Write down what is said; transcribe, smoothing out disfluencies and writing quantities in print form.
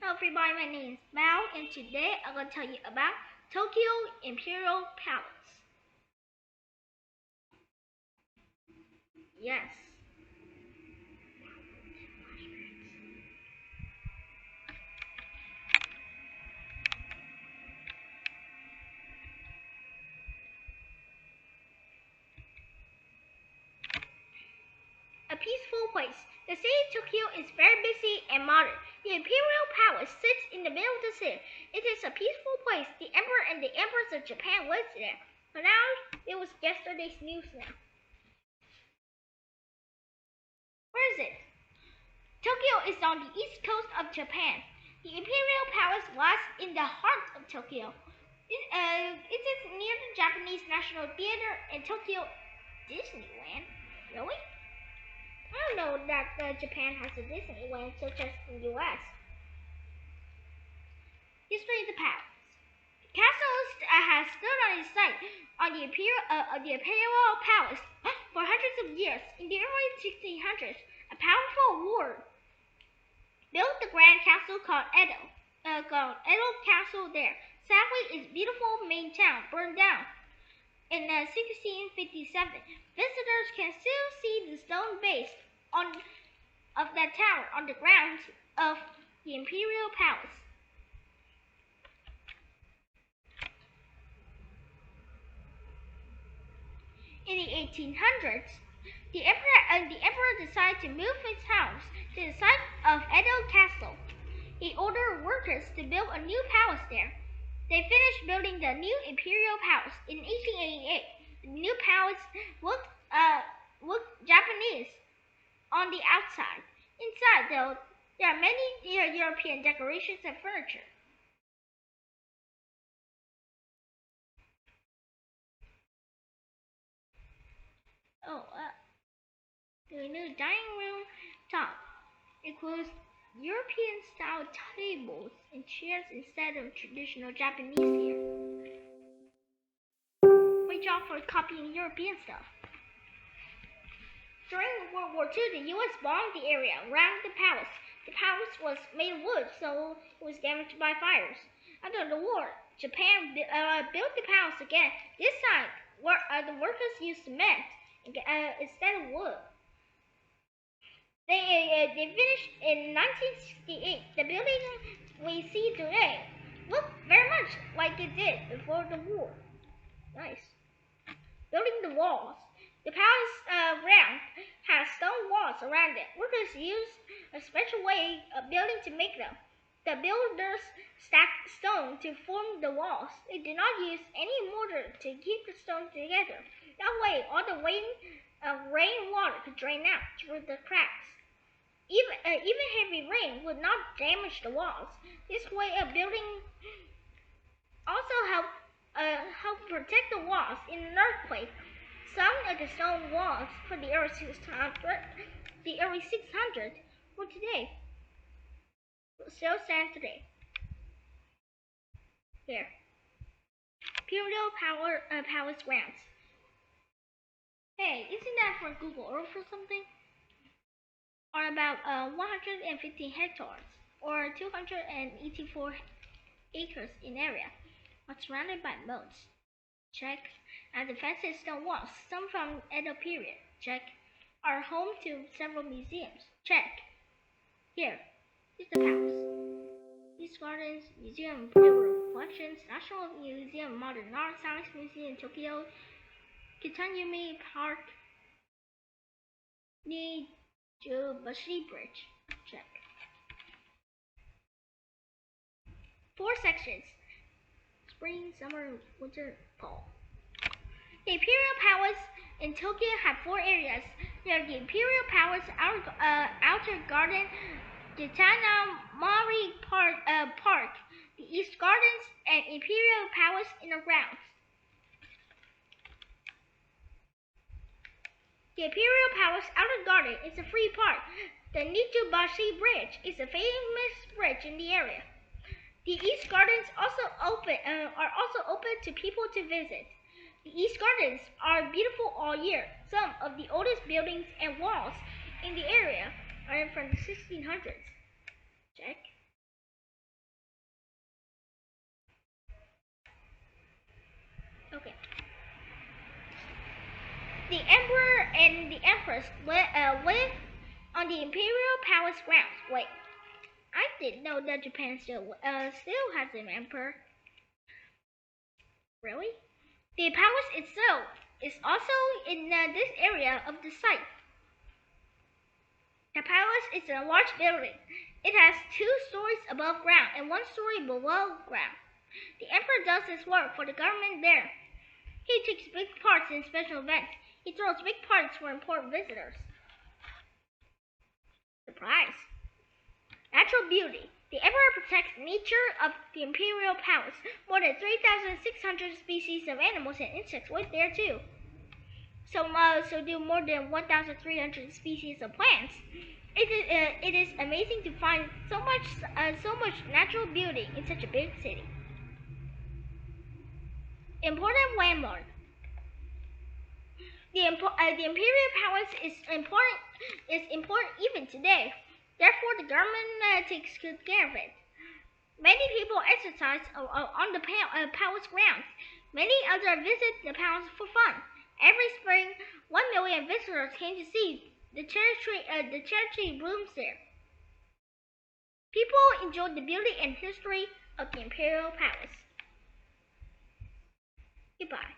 Hello everybody, my name is Mao, and today I'm going to tell you about Tokyo Imperial Palace. Yes. A peaceful place. The city of Tokyo is very busy and modern. The Imperial Palace sits in the middle of the city. It is a peaceful place. The Emperor and the Empress of Japan lives there. But now, it was yesterday's news now. Where is it? Tokyo is on the east coast of Japan. The Imperial Palace lies in the heart of Tokyo. It is near the Japanese National Theater and Tokyo Disneyland. Really? I don't know that Japan has a Disneyland such as the U.S. History of the palace. The castle has stood on its site on the Imperial Palace for hundreds of years. In the early 1600s, a powerful lord built the grand castle called Edo Castle there. Sadly, its beautiful main town burned down in 1657. Visitors can still see the stone base of that tower on the grounds of the Imperial Palace. In the 1800s, the emperor decided to move his house to the site of Edo Castle. He ordered workers to build a new palace there. They finished building the new Imperial Palace in 1888. The new palace looked Japanese on the outside. Inside, though, there are many European decorations and furniture. The new dining room top includes European-style tables and chairs instead of traditional Japanese here. Great job for copying European stuff. During World War II, the U.S. bombed the area around the palace. The palace was made of wood, so it was damaged by fires. After the war, Japan built the palace again. This time, the workers used cement instead of wood. They finished in 1968. The building we see today looked very much like it did before the war. Nice. Building the walls. The palace ground has stone walls around it. Workers used a special way of building to make them. The builders stacked stone to form the walls. They did not use any mortar to keep the stone together. That way, all the rain water could drain out through the cracks. Even heavy rain would not damage the walls. This way of building also helped protect the walls in an earthquake. Some of the stone walls from the early 600s were today still stand today. Here, Imperial Palace grounds. Hey, isn't that for Google Earth or something? Are about 115 hectares or 284 acres in area, are surrounded by moats. Check. And the fences stone walls, some from Edo period. Check. Are home to several museums. Check. Here is the palace. These gardens, Museum of Imperial Collections, National Museum of Modern Art, Science Museum in Tokyo, Kitanyumi Park, Nijubashi Bridge. Check. 4 sections. Spring, summer, winter, fall. The Imperial Palace in Tokyo had 4 areas. There are the Imperial Palace outer garden, the Tanamari Park, the East Gardens, and Imperial Palace inner grounds. The Imperial Palace outer garden is a free park. The Nijubashi Bridge is a famous bridge in the area. The East Gardens are also open to people to visit. The East Gardens are beautiful all year. Some of the oldest buildings and walls in the area are from the 1600s. Check. emperor and the empress live on the imperial palace grounds. Wait, I didn't know that Japan still has an emperor. Really? The palace itself is also in this area of the site. The palace is a large building. It has 2 stories above ground and 1 story below ground. The emperor does his work for the government there. He takes big parts in special events. He throws big parties for important visitors. Surprise! Natural beauty. The emperor protects nature of the imperial palace. More than 3,600 species of animals and insects live there too. So do more than 1,300 species of plants. It is amazing to find so much natural beauty in such a big city. Important landmark. The imperial palace is important even today. Therefore, the government takes good care of it. Many people exercise on the palace grounds. Many others visit the palace for fun. Every spring, 1 million visitors came to see the cherry tree blooms there. People enjoyed the beauty and history of the imperial palace. Goodbye.